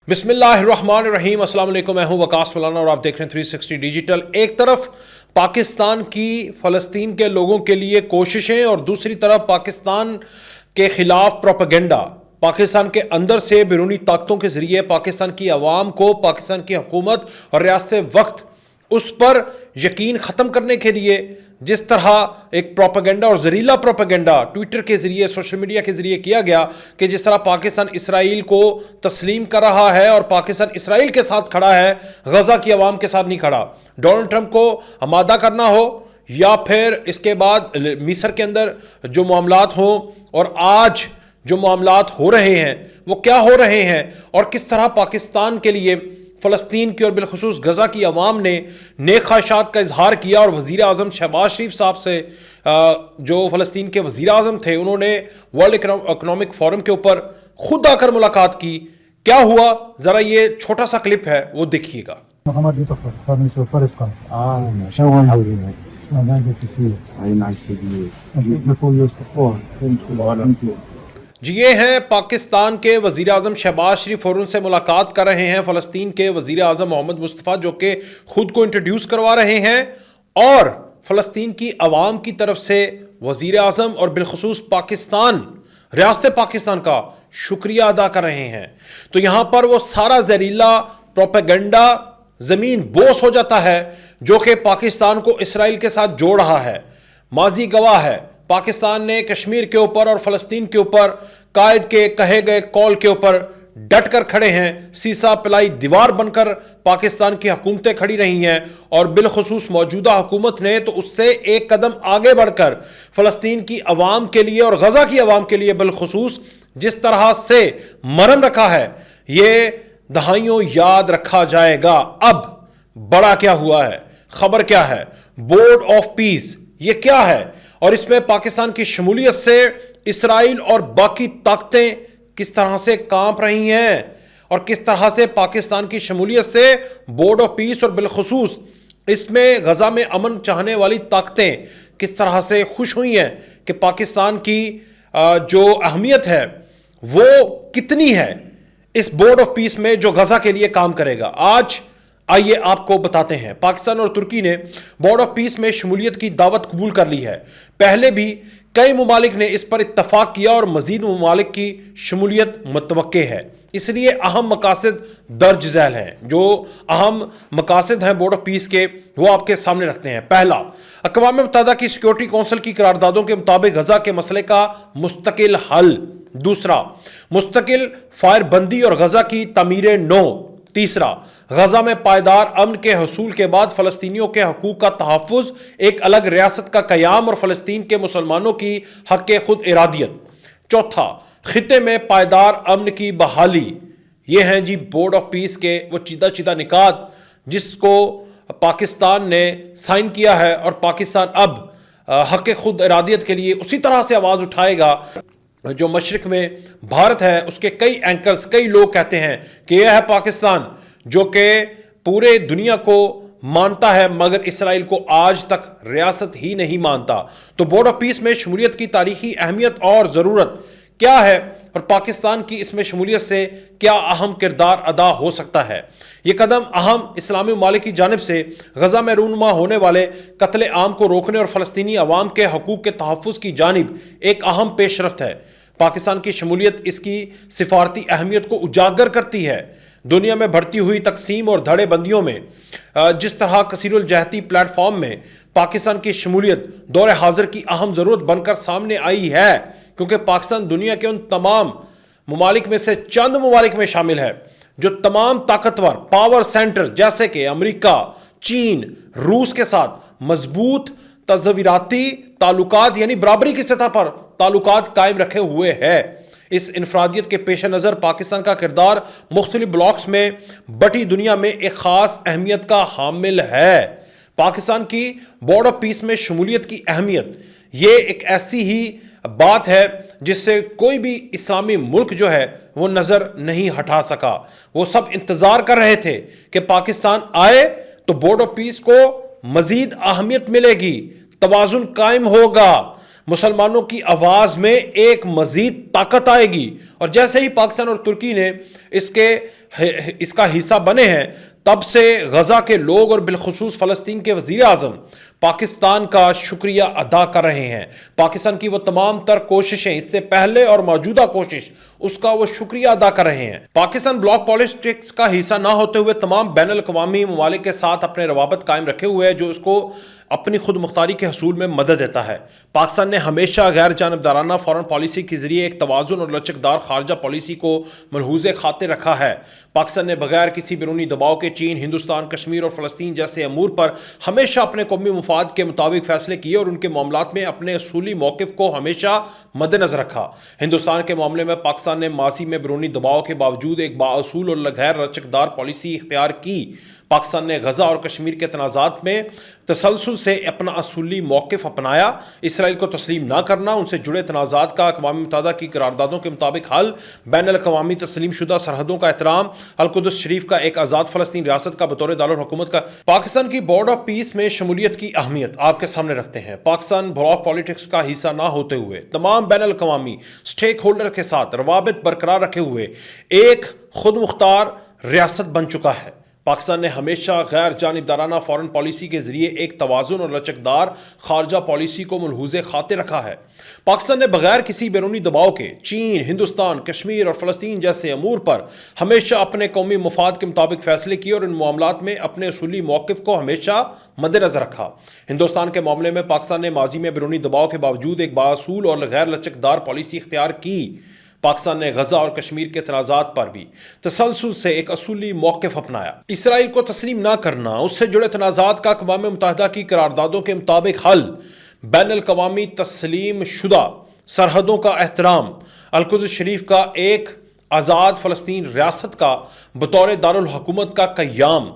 بسم اللہ الرحمن الرحیم، السلام علیکم، میں ہوں وقاص فلانا اور آپ دیکھ رہے ہیں 360 ڈیجیٹل۔ ایک طرف پاکستان کی فلسطین کے لوگوں کے لیے کوششیں اور دوسری طرف پاکستان کے خلاف پروپیگنڈا، پاکستان کے اندر سے بیرونی طاقتوں کے ذریعے پاکستان کی عوام کو، پاکستان کی حکومت اور ریاست وقت اس پر یقین ختم کرنے کے لیے جس طرح ایک پروپیگنڈا اور زہریلا پروپیگنڈا ٹویٹر کے ذریعے، سوشل میڈیا کے ذریعے کیا گیا کہ جس طرح پاکستان اسرائیل کو تسلیم کر رہا ہے اور پاکستان اسرائیل کے ساتھ کھڑا ہے، غزہ کی عوام کے ساتھ نہیں کھڑا۔ ڈونلڈ ٹرمپ کو آمادہ کرنا ہو یا پھر اس کے بعد مصر کے اندر جو معاملات ہوں اور آج جو معاملات ہو رہے ہیں وہ کیا ہو رہے ہیں اور کس طرح پاکستان کے لیے فلسطین کی اور بالخصوص غزہ کی عوام نے نیک خواہشات کا اظہار کیا، اور وزیر اعظم شہباز شریف صاحب سے جو فلسطین کے وزیر اعظم تھے انہوں نے ورلڈ اکنامک فورم کے اوپر خود آ کر ملاقات کی۔ کیا ہوا، ذرا یہ چھوٹا سا کلپ ہے وہ دیکھیے گا۔ محمد مصطفى Mr. Forest Gump. عشان وين هولينا Nice to see you. very nice to be here. I'm beautiful 4 years before. Thank you. جی یہ ہیں پاکستان کے وزیر اعظم شہباز شریف، فورن سے ملاقات کر رہے ہیں فلسطین کے وزیر اعظم محمد مصطفیٰ، جو کہ خود کو انٹروڈیوس کروا رہے ہیں اور فلسطین کی عوام کی طرف سے وزیر اعظم اور بالخصوص پاکستان، ریاست پاکستان کا شکریہ ادا کر رہے ہیں۔ تو یہاں پر وہ سارا زہریلا پروپیگنڈا زمین بوس ہو جاتا ہے جو کہ پاکستان کو اسرائیل کے ساتھ جوڑ رہا ہے۔ ماضی گواہ ہے، پاکستان نے کشمیر کے اوپر اور فلسطین کے اوپر قائد کے کہے گئے قول کے اوپر ڈٹ کر کھڑے ہیں، سیسا پلائی دیوار بن کر پاکستان کی حکومتیں کھڑی رہی ہیں، اور بالخصوص موجودہ حکومت نے تو اس سے ایک قدم آگے بڑھ کر فلسطین کی عوام کے لیے اور غزہ کی عوام کے لیے بالخصوص جس طرح سے مرہم رکھا ہے، یہ دہائیوں یاد رکھا جائے گا۔ اب بڑا کیا ہوا ہے، خبر کیا ہے، بورڈ آف پیس یہ کیا ہے، اور اس میں پاکستان کی شمولیت سے اسرائیل اور باقی طاقتیں کس طرح سے کانپ رہی ہیں، اور کس طرح سے پاکستان کی شمولیت سے بورڈ آف پیس اور بالخصوص اس میں غزہ میں امن چاہنے والی طاقتیں کس طرح سے خوش ہوئی ہیں کہ پاکستان کی جو اہمیت ہے وہ کتنی ہے اس بورڈ آف پیس میں جو غزہ کے لیے کام کرے گا۔ آج آئیے آپ کو بتاتے ہیں، پاکستان اور ترکی نے بورڈ آف پیس میں شمولیت کی دعوت قبول کر لی ہے۔ پہلے بھی کئی ممالک نے اس پر اتفاق کیا اور مزید ممالک کی شمولیت متوقع ہے، اس لیے اہم مقاصد درج ذیل ہیں۔ جو اہم مقاصد ہیں بورڈ آف پیس کے وہ آپ کے سامنے رکھتے ہیں۔ پہلا، اقوام متحدہ کی سیکورٹی کونسل کی قراردادوں کے مطابق غزہ کے مسئلے کا مستقل حل۔ دوسرا، مستقل فائر بندی اور غزہ کی تعمیر نو۔ تیسرا، غزہ میں پائیدار امن کے حصول کے بعد فلسطینیوں کے حقوق کا تحفظ، ایک الگ ریاست کا قیام اور فلسطین کے مسلمانوں کی حق خود ارادیت۔ چوتھا، خطے میں پائیدار امن کی بحالی۔ یہ ہیں جی بورڈ آف پیس کے وہ چیدہ نکات جس کو پاکستان نے سائن کیا ہے، اور پاکستان اب حق خود ارادیت کے لیے اسی طرح سے آواز اٹھائے گا۔ جو مشرق میں بھارت ہے اس کے کئی اینکرز، کئی لوگ کہتے ہیں کہ یہ ہے پاکستان جو کہ پورے دنیا کو مانتا ہے مگر اسرائیل کو آج تک ریاست ہی نہیں مانتا۔ تو بورڈ آف پیس میں شمولیت کی تاریخی اہمیت اور ضرورت کیا ہے، اور پاکستان کی اس میں شمولیت سے کیا اہم کردار ادا ہو سکتا ہے۔ یہ قدم اہم اسلامی ممالک کی جانب سے غزہ میں رونما ہونے والے قتل عام کو روکنے اور فلسطینی عوام کے حقوق کے تحفظ کی جانب ایک اہم پیش رفت ہے۔ پاکستان کی شمولیت اس کی سفارتی اہمیت کو اجاگر کرتی ہے۔ دنیا میں بڑھتی ہوئی تقسیم اور دھڑے بندیوں میں جس طرح کثیر الجہتی پلیٹ فارم میں پاکستان کی شمولیت دور حاضر کی اہم ضرورت بن کر سامنے آئی ہے، کیونکہ پاکستان دنیا کے ان تمام ممالک میں سے چند ممالک میں شامل ہے جو تمام طاقتور پاور سینٹر جیسے کہ امریکہ، چین، روس کے ساتھ مضبوط تصویراتی تعلقات یعنی برابری کی سطح پر تعلقات قائم رکھے ہوئے ہے۔ اس انفرادیت کے پیش نظر پاکستان کا کردار مختلف بلاکس میں بٹی دنیا میں ایک خاص اہمیت کا حامل ہے۔ پاکستان کی بورڈ آف پیس میں شمولیت کی اہمیت یہ ایک ایسی ہی بات ہے جس سے کوئی بھی اسلامی ملک جو ہے وہ نظر نہیں ہٹا سکا۔ وہ سب انتظار کر رہے تھے کہ پاکستان آئے تو بورڈ آف پیس کو مزید اہمیت ملے گی، توازن قائم ہوگا، مسلمانوں کی آواز میں ایک مزید طاقت آئے گی۔ اور جیسے ہی پاکستان اور ترکی نے اس کے اس کا حصہ بنے ہیں، تب سے غزہ کے لوگ اور بالخصوص فلسطین کے وزیر اعظم پاکستان کا شکریہ ادا کر رہے ہیں۔ پاکستان کی وہ تمام تر کوششیں، اس سے پہلے اور موجودہ کوشش، اس کا وہ شکریہ ادا کر رہے ہیں۔ پاکستان بلاک پالیٹکس کا حصہ نہ ہوتے ہوئے تمام بین الاقوامی ممالک کے ساتھ اپنے روابط قائم رکھے ہوئے ہے، جو اس کو اپنی خود مختاری کے حصول میں مدد دیتا ہے۔ پاکستان نے ہمیشہ غیر جانبدارانہ فارن پالیسی کے ذریعے ایک توازن اور لچکدار خارجہ پالیسی کو ملحوظ خاطر رکھا ہے۔ پاکستان نے بغیر کسی بیرونی دباؤ کے چین، ہندوستان، کشمیر اور فلسطین جیسے امور پر ہمیشہ اپنے قومی مفاد کے مطابق فیصلے کیے اور ان کے معاملات میں اپنے اصولی موقف کو ہمیشہ مد نظر رکھا۔ ہندوستان کے معاملے میں پاکستان نے ماضی میں بیرونی دباؤ کے باوجود ایک بااصول اور غیر لچکدار پالیسی اختیار کی۔ پاکستان نے غزہ اور کشمیر کے تنازعات میں تسلسل سے اپنا اصولی موقف اپنایا۔ اسرائیل کو تسلیم نہ کرنا، ان سے جڑے تنازعات کا اقوام متحدہ کی قراردادوں کے مطابق حل، بین الاقوامی تسلیم شدہ سرحدوں کا احترام، القدس شریف کا ایک آزاد فلسطین ریاست کا بطور دارالحکومت کا پاکستان کی بورڈ آف پیس میں شمولیت کی اہمیت آپ کے سامنے رکھتے ہیں۔ پاکستان بلاک پالیٹکس کا حصہ نہ ہوتے ہوئے تمام بین الاقوامی سٹیک ہولڈر کے ساتھ روابط برقرار رکھے ہوئے ایک خود مختار ریاست بن چکا ہے۔ پاکستان نے ہمیشہ غیر جانبدارانہ فارن پالیسی کے ذریعے ایک توازن اور لچکدار خارجہ پالیسی کو ملحوظ خاطر رکھا ہے۔ پاکستان نے بغیر کسی بیرونی دباؤ کے چین، ہندوستان، کشمیر اور فلسطین جیسے امور پر ہمیشہ اپنے قومی مفاد کے مطابق فیصلے کیے اور ان معاملات میں اپنے اصولی موقف کو ہمیشہ مد نظر رکھا۔ ہندوستان کے معاملے میں پاکستان نے ماضی میں بیرونی دباؤ کے باوجود ایک بااصول اور غیر لچکدار پالیسی اختیار کی۔ پاکستان نے غزہ اور کشمیر کے تنازعات پر بھی تسلسل سے ایک اصولی موقف اپنایا۔ اسرائیل کو تسلیم نہ کرنا، اس سے جڑے تنازعات کا اقوام متحدہ کی قراردادوں کے مطابق حل، بین الاقوامی تسلیم شدہ سرحدوں کا احترام، القدس شریف کا ایک آزاد فلسطین ریاست کا بطور دارالحکومت کا قیام،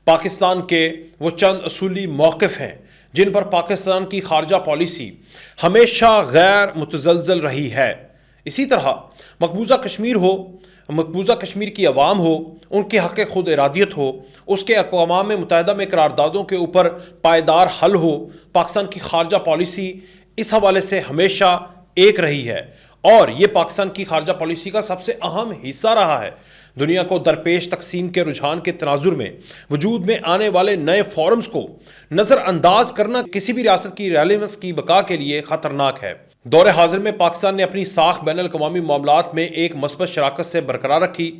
پاکستان کے وہ چند اصولی موقف ہیں جن پر پاکستان کی خارجہ پالیسی ہمیشہ غیر متزلزل رہی ہے۔ اسی طرح مقبوضہ کشمیر ہو، مقبوضہ کشمیر کی عوام ہو، ان کے حق خود ارادیت ہو، اس کے اقوام متحدہ میں قراردادوں کے اوپر پائیدار حل ہو، پاکستان کی خارجہ پالیسی اس حوالے سے ہمیشہ ایک رہی ہے اور یہ پاکستان کی خارجہ پالیسی کا سب سے اہم حصہ رہا ہے۔ دنیا کو درپیش تقسیم کے رجحان کے تناظر میں وجود میں آنے والے نئے فورمز کو نظر انداز کرنا کسی بھی ریاست کی ریلیونس کی بقا کے لیے خطرناک ہے۔ دور حاضر میں پاکستان نے اپنی ساکھ بین الاقوامی معاملات میں ایک مثبت شراکت سے برقرار رکھی۔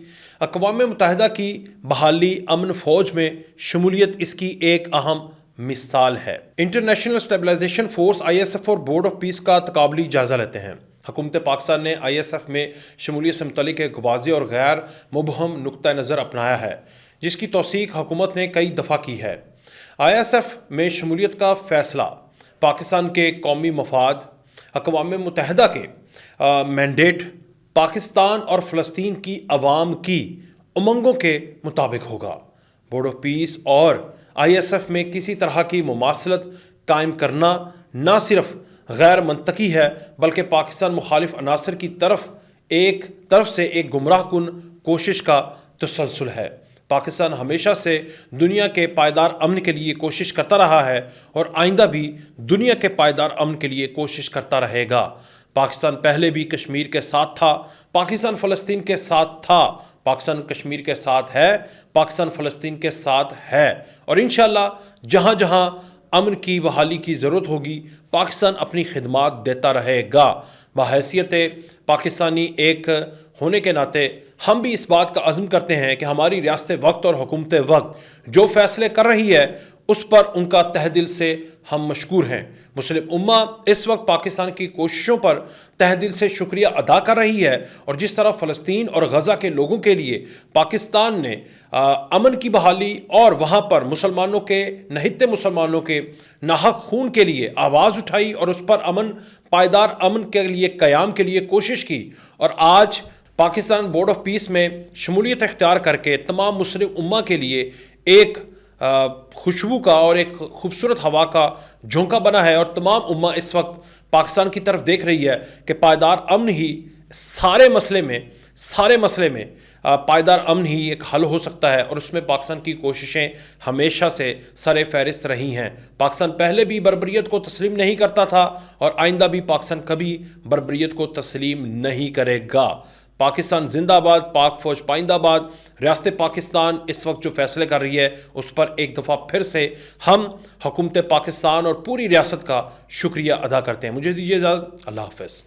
اقوام متحدہ کی بحالی امن فوج میں شمولیت اس کی ایک اہم مثال ہے۔ انٹرنیشنل اسٹیبلائزیشن فورس ISF اور بورڈ آف پیس کا تقابلی جائزہ لیتے ہیں۔ حکومت پاکستان نے ISF میں شمولیت سے متعلق ایک واضح اور غیر مبہم نقطہ نظر اپنایا ہے، جس کی توثیق حکومت نے کئی دفعہ کی ہے۔ ISF میں شمولیت کا فیصلہ پاکستان کے قومی مفاد، اقوام متحدہ کے مینڈیٹ، پاکستان اور فلسطین کی عوام کی امنگوں کے مطابق ہوگا۔ بورڈ آف پیس اور ISF میں کسی طرح کی مماثلت قائم کرنا نہ صرف غیر منطقی ہے بلکہ پاکستان مخالف عناصر کی طرف سے ایک گمراہ کن کوشش کا تسلسل ہے۔ پاکستان ہمیشہ سے دنیا کے پائیدار امن کے لیے کوشش کرتا رہا ہے اور آئندہ بھی دنیا کے پائیدار امن کے لیے کوشش کرتا رہے گا۔ پاکستان پہلے بھی کشمیر کے ساتھ تھا، پاکستان فلسطین کے ساتھ تھا، پاکستان کشمیر کے ساتھ ہے، پاکستان فلسطین کے ساتھ ہے اور انشاءاللہ جہاں جہاں امن کی بحالی کی ضرورت ہوگی پاکستان اپنی خدمات دیتا رہے گا۔ بحیثیت پاکستانی ایک ہونے کے ناطے ہم بھی اس بات کا عزم کرتے ہیں کہ ہماری ریاست وقت اور حکومت وقت جو فیصلے کر رہی ہے اس پر ان کا تہ دل سے ہم مشکور ہیں۔ مسلم امہ اس وقت پاکستان کی کوششوں پر تہ دل سے شکریہ ادا کر رہی ہے اور جس طرح فلسطین اور غزہ کے لوگوں کے لیے پاکستان نے امن کی بحالی اور وہاں پر مسلمانوں کے نہتے مسلمانوں کے ناحق خون کے لیے آواز اٹھائی اور اس پر پائیدار امن کے لیے قیام کے لیے کوشش کی، اور آج پاکستان بورڈ آف پیس میں شمولیت اختیار کر کے تمام مسلم امہ کے لیے ایک خوشبو کا اور ایک خوبصورت ہوا کا جھونکا بنا ہے، اور تمام امہ اس وقت پاکستان کی طرف دیکھ رہی ہے کہ پائیدار امن ہی سارے مسئلے میں پائیدار امن ہی ایک حل ہو سکتا ہے، اور اس میں پاکستان کی کوششیں ہمیشہ سے سر فہرست رہی ہیں۔ پاکستان پہلے بھی بربریت کو تسلیم نہیں کرتا تھا اور آئندہ بھی پاکستان کبھی بربریت کو تسلیم نہیں کرے گا۔ پاکستان زندہ آباد، پاک فوج پائندہ آباد. ریاست پاکستان اس وقت جو فیصلے کر رہی ہے اس پر ایک دفعہ پھر سے ہم حکومت پاکستان اور پوری ریاست کا شکریہ ادا کرتے ہیں. مجھے دیجیے اجازت. اللہ حافظ.